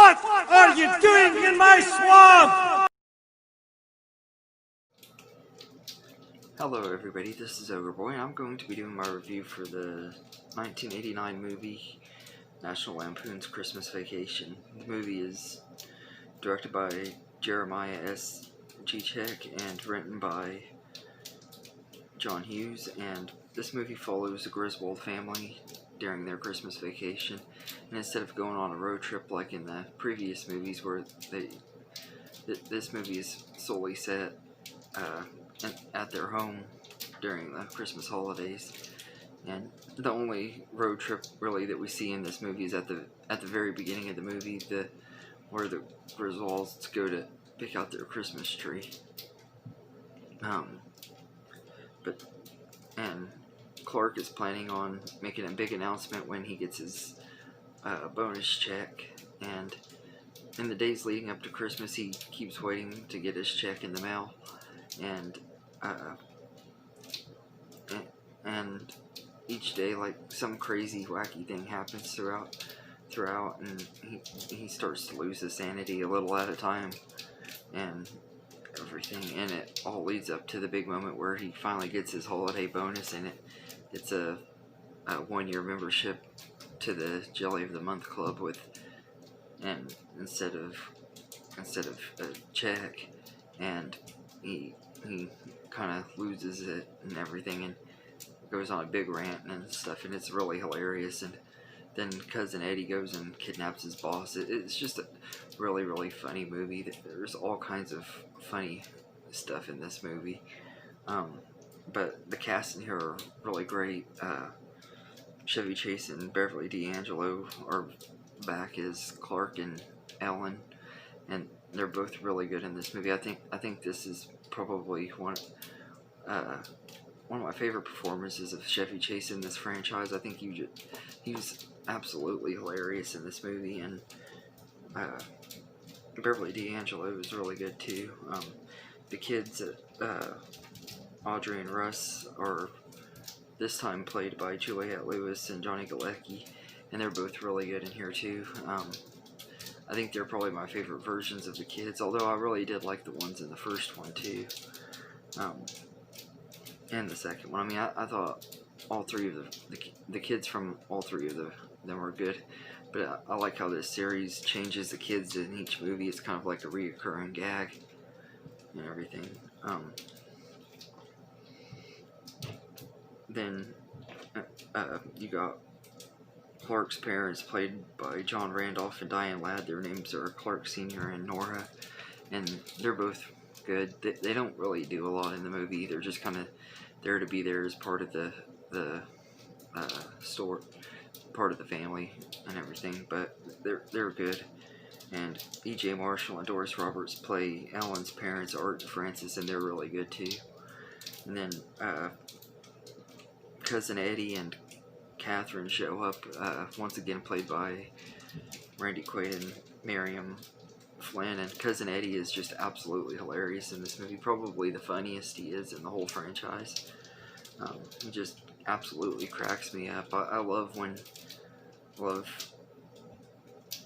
What are you doing in my swamp? Hello everybody, this is Ogre Boy, and I'm going to be doing my review for the 1989 movie National Lampoon's Christmas Vacation. The movie is directed by Jeremiah S. G-Check and written by John Hughes, and this movie follows the Griswold family during their Christmas vacation, and instead of going on a road trip like in the previous movies where this movie is solely set at their home during the Christmas holidays. And the only road trip really that we see in this movie is at the very beginning of the movie, where the Griswolds go to pick out their Christmas tree. And Clark is planning on making a big announcement when he gets his bonus check, and in the days leading up to Christmas he keeps waiting to get his check in the mail, and each day, like, some crazy wacky thing happens throughout, and he starts to lose his sanity a little at a time and everything, and it all leads up to the big moment where he finally gets his holiday bonus, and it's a 1-year membership to the Jelly of the Month Club and instead of a check, and he kind of loses it and everything, and goes on a big rant and stuff, and it's really hilarious. And then Cousin Eddie goes and kidnaps his boss. It's just a really, really funny movie. There's all kinds of funny stuff in this movie, but the cast in here are really great. Chevy Chase and Beverly D'Angelo are back as Clark and Ellen, and they're both really good in this movie. I think this is probably one of my favorite performances of Chevy Chase in this franchise. I think he was absolutely hilarious in this movie, and Beverly D'Angelo was really good too. The kids, Audrey and Russ, are this time played by Juliette Lewis and Johnny Galecki, and they're both really good in here too. I think they're probably my favorite versions of the kids, although I really did like the ones in the first one too. And the second one. I mean, I thought all three of the kids from all three of them were good, but I like how this series changes the kids in each movie. It's kind of like a reoccurring gag and everything. Then you got Clark's parents, played by John Randolph and Diane Ladd. Their names are Clark Sr. and Nora, and they're both good. They don't really do a lot in the movie. They're just kind of there to be there as part of the store, part of the family and everything. But they're good. And E.J. Marshall and Doris Roberts play Ellen's parents, Art and Francis, and they're really good too. And then Cousin Eddie and Catherine show up, once again played by Randy Quaid and Miriam Flynn, and Cousin Eddie is just absolutely hilarious in this movie, probably the funniest he is in the whole franchise. He just absolutely cracks me up. I love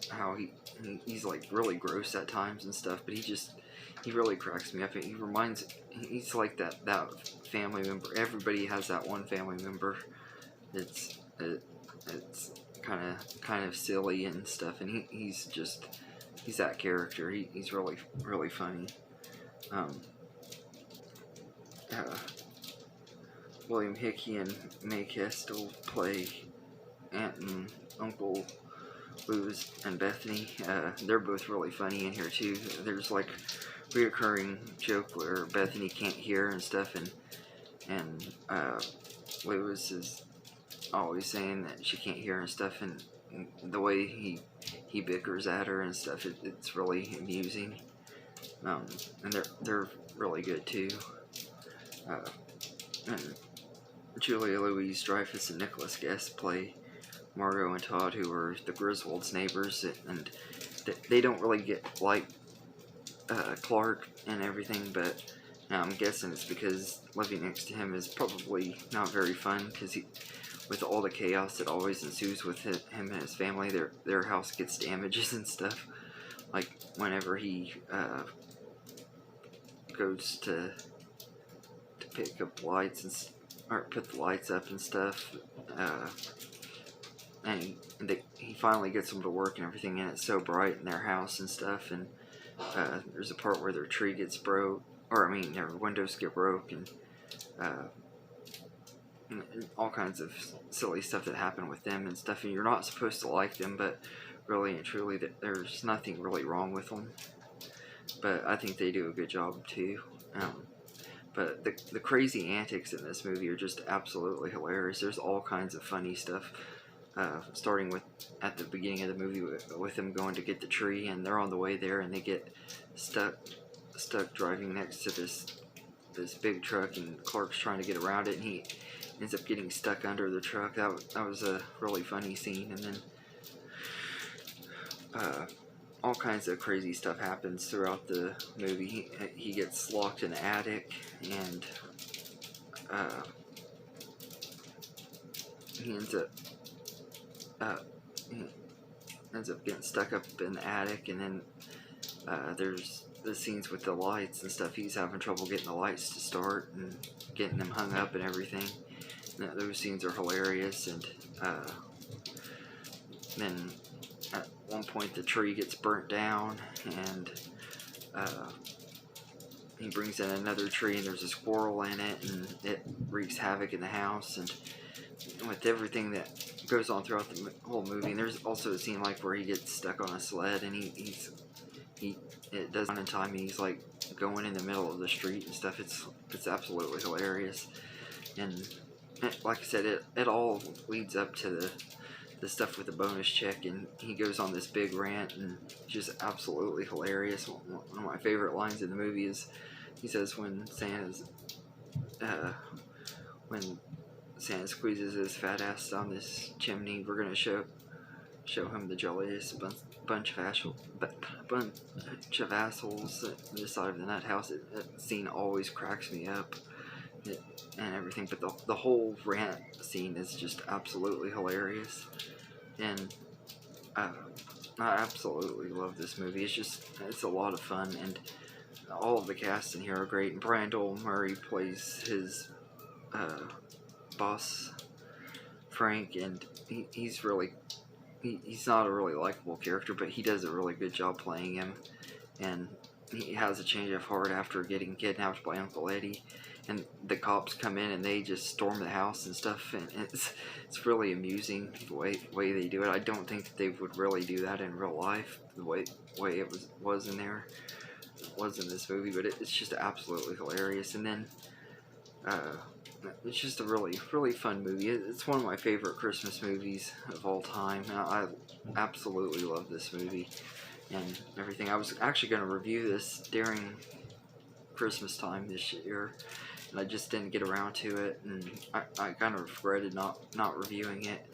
how he's like really gross at times and stuff, but he really cracks me up. He's like that family member. Everybody has that one family member it's kind of silly and stuff, and he's that character. He's really, really funny. William Hickey and Mae Kestel play Aunt and Uncle Luz and Bethany. They're both really funny in here too. There's like a reoccurring joke where Bethany can't hear and stuff, and Lewis is always saying that she can't hear and stuff, and the way he bickers at her and stuff, it's really amusing. And they're really good too. And Julia Louis-Dreyfus and Nicholas Guest play Margot and Todd, who are the Griswolds' neighbors, and they don't really get like Clark and everything, but I'm guessing it's because living next to him is probably not very fun, because with all the chaos that always ensues with him and his family, their house gets damages and stuff. like whenever he goes to pick up lights or put the lights up and stuff, and he finally gets them to work and everything, and it's so bright in their house and stuff. And there's a part where their tree gets broke, or I mean their windows get broke, and all kinds of silly stuff that happen with them and stuff. And you're not supposed to like them, but really and truly, there's nothing really wrong with them. But I think they do a good job too. But the crazy antics in this movie are just absolutely hilarious. There's all kinds of funny stuff, starting with at the beginning of the movie with them going to get the tree, and they're on the way there, and they get stuck driving next to this big truck, and Clark's trying to get around it, and he ends up getting stuck under the truck. That was a really funny scene. And then all kinds of crazy stuff happens throughout the movie. He gets locked in the attic, and he ends up getting stuck up in the attic. And then there's the scenes with the lights and stuff. He's having trouble getting the lights to start and getting them hung up and everything. And those scenes are hilarious. And then at one point the tree gets burnt down, and he brings in another tree, and there's a squirrel in it, and it wreaks havoc in the house. And with everything that goes on throughout the whole movie, and there's also a scene like where he gets stuck on a sled, and it does in time, and he's like going in the middle of the street and stuff. It's absolutely hilarious. And like I said, it all leads up to the stuff with the bonus check, and he goes on this big rant, and just absolutely hilarious. One of my favorite lines in the movie is he says when Santa squeezes his fat ass down this chimney, we're gonna show him the jolliest bunch of assholes on this side of the nut house. That scene always cracks me up. And everything, but the whole rant scene is just absolutely hilarious. And I absolutely love this movie. It's a lot of fun, and all of the cast in here are great. And Brian Doyle Murray plays his boss Frank, and he's not a really likable character, but he does a really good job playing him. And he has a change of heart after getting kidnapped by Uncle Eddie, and the cops come in and they just storm the house and stuff, and it's really amusing the way they do it. I don't think that they would really do that in real life, the way it was in this movie, but it's just absolutely hilarious. And then it's just a really fun movie. It's one of my favorite Christmas movies of all time, and I absolutely love this movie and everything. I was actually going to review this during Christmas time this year, and I just didn't get around to it, and I kind of regretted not reviewing it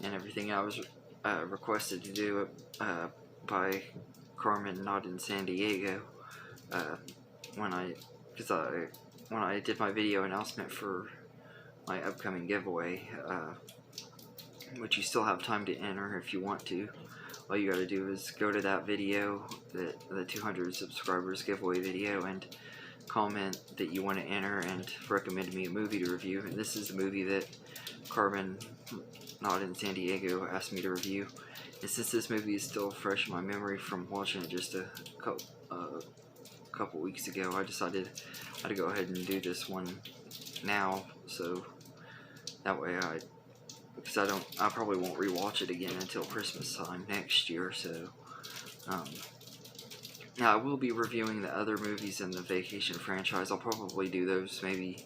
and everything. I was requested to do it by Carmen, not in San Diego, when I did my video announcement for my upcoming giveaway, which you still have time to enter if you want to. All you gotta do is go to that video, the 200 subscribers giveaway video, and comment that you want to enter and recommend me a movie to review. And this is a movie that Carmen, not in San Diego, asked me to review. And since this movie is still fresh in my memory from watching it just a couple weeks ago, I decided I'd go ahead and do this one now, so that way because I probably won't rewatch it again until Christmas time next year. So now I will be reviewing the other movies in the Vacation franchise. I'll probably do those maybe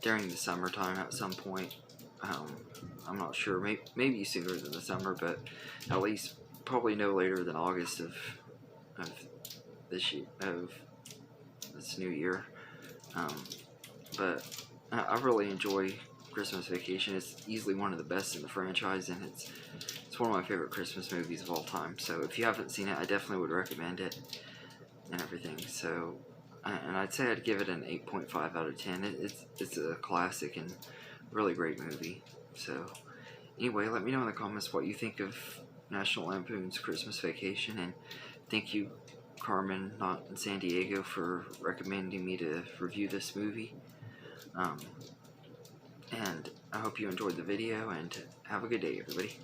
during the summertime at some point. I'm not sure, maybe sooner than the summer, but at least probably no later than August of this new year. But I really enjoy Christmas Vacation. It's easily one of the best in the franchise, and it's one of my favorite Christmas movies of all time. So if you haven't seen it, I definitely would recommend it and everything. So, and I'd say I'd give it an 8.5 out of 10. It's a classic and really great movie. So anyway, let me know in the comments what you think of National Lampoon's Christmas Vacation, and thank you, Carmen, not in San Diego, for recommending me to review this movie. And I hope you enjoyed the video, and have a good day, everybody.